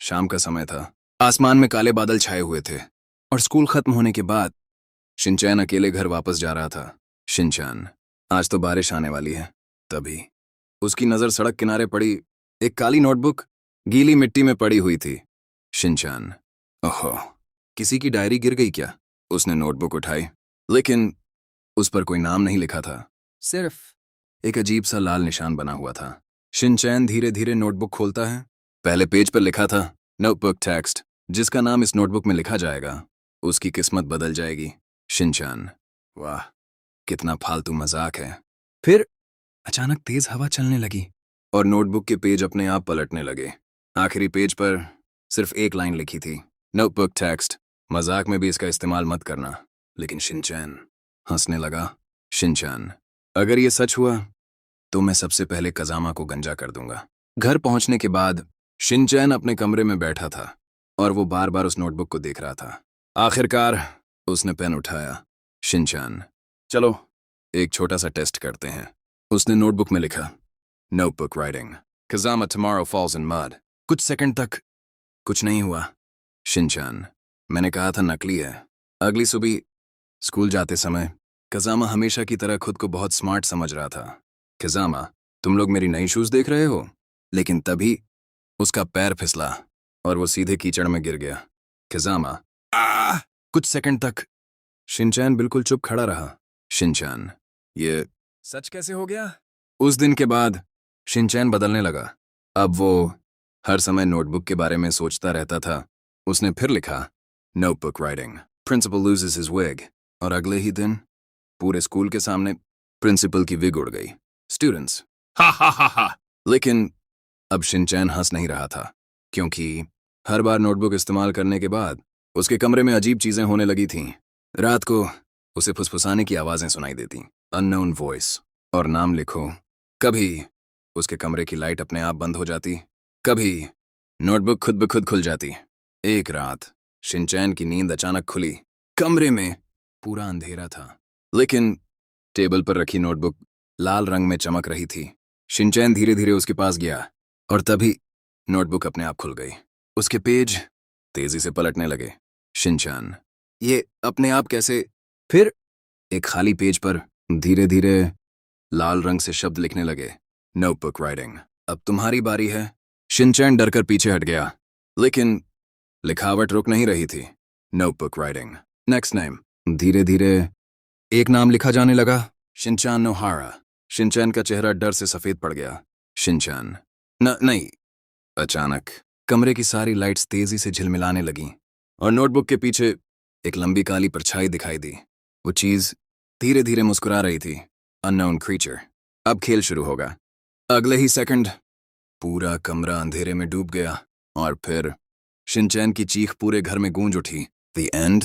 शाम का समय था। आसमान में काले बादल छाए हुए थे और स्कूल खत्म होने के बाद शिनचैन अकेले घर वापस जा रहा था। शिनचैन, आज तो बारिश आने वाली है। तभी उसकी नजर सड़क किनारे पड़ी एक काली नोटबुक गीली मिट्टी में पड़ी हुई थी। शिनचैन, ओहो, किसी की डायरी गिर गई क्या? उसने नोटबुक उठाई, लेकिन उस पर कोई नाम नहीं लिखा था। सिर्फ एक अजीब सा लाल निशान बना हुआ था। शिनचैन धीरे धीरे नोटबुक खोलता है। पहले पेज पर लिखा था नोटबुक टेक्स्ट, जिसका नाम इस नोटबुक में लिखा जाएगा उसकी किस्मत बदल जाएगी। शिनचैन, वाह, कितना फालतू मजाक है। फिर अचानक तेज हवा चलने लगी और नोटबुक के पेज अपने आप पलटने लगे। आखिरी पेज पर सिर्फ एक लाइन लिखी थी, नोटबुक टेक्स्ट, मजाक में भी इसका इस्तेमाल मत करना। लेकिन शिनचैन हंसने लगा। शिनचैन, अगर ये सच हुआ तो मैं सबसे पहले कजामा को गंजा कर दूंगा। घर पहुंचने के बाद शिनचैन अपने कमरे में बैठा था और वो बार बार उस नोटबुक को देख रहा था। आखिरकार उसने पेन उठाया। शिनचैन, चलो एक छोटा सा टेस्ट करते हैं। उसने नोटबुक में लिखा, notebook writing, कजामा tomorrow falls in mud. कुछ सेकंड तक कुछ नहीं हुआ। शिनचैन, मैंने कहा था नकली है। अगली सुबह स्कूल जाते समय कजामा हमेशा की तरह खुद को बहुत स्मार्ट समझ रहा था। कजामा, तुम लोग मेरी नई शूज देख रहे हो? लेकिन तभी उसका पैर फिसला और वो सीधे कीचड़ में गिर गया। कजामा, कुछ सेकंड तक शिनचैन बिल्कुल चुप खड़ा रहा। शिनचैन, ये सच कैसे हो गया? उस दिन के बाद शिनचैन बदलने लगा। अब वो हर समय नोटबुक के बारे में सोचता रहता था। उसने फिर लिखा, notebook writing, principal loses his wig, और अगले ही दिन पूरे स्कूल के सामने प्रिंसिपल की विग उड़ गई। स्टूडेंट्स, हा हा हा हा। लेकिन अब शिनचैन हंस नहीं रहा था, क्योंकि हर बार नोटबुक इस्तेमाल करने के बाद उसके कमरे में अजीब चीजें होने लगी थीं। रात को उसे फुसफुसाने की आवाजें सुनाई देती, अननोन वॉइस, और नाम लिखो। कभी उसके कमरे की लाइट अपने आप बंद हो जाती, कभी नोटबुक खुद ब खुद खुल जाती। एक रात शिनचैन की नींद अचानक खुली। कमरे में पूरा अंधेरा था, लेकिन टेबल पर रखी नोटबुक लाल रंग में चमक रही थी। शिनचैन धीरे धीरे उसके पास गया और तभी नोटबुक अपने आप खुल गई। उसके पेज तेजी से पलटने लगे। शिनचैन, ये अपने आप कैसे? फिर एक खाली पेज पर धीरे धीरे लाल रंग से शब्द लिखने लगे, नोटबुक राइटिंग, अब तुम्हारी बारी है। शिनचैन डरकर पीछे हट गया, लेकिन लिखावट रुक नहीं रही थी। Notebook writing, next name. धीरे धीरे एक नाम लिखा जाने लगा, शिनचैन नोहारा। शिनचैन का चेहरा डर से सफेद पड़ गया। शिनचैन, नहीं। अचानक कमरे की सारी लाइट्स तेजी से झिलमिलाने लगीं और नोटबुक के पीछे एक लंबी काली परछाई दिखाई दी। वो चीज धीरे धीरे मुस्कुरा रही थी। अननोन क्रीचर, अब खेल शुरू होगा। अगले ही सेकंड पूरा कमरा अंधेरे में डूब गया और फिर शिनचैन की चीख पूरे घर में गूंज उठी। The end.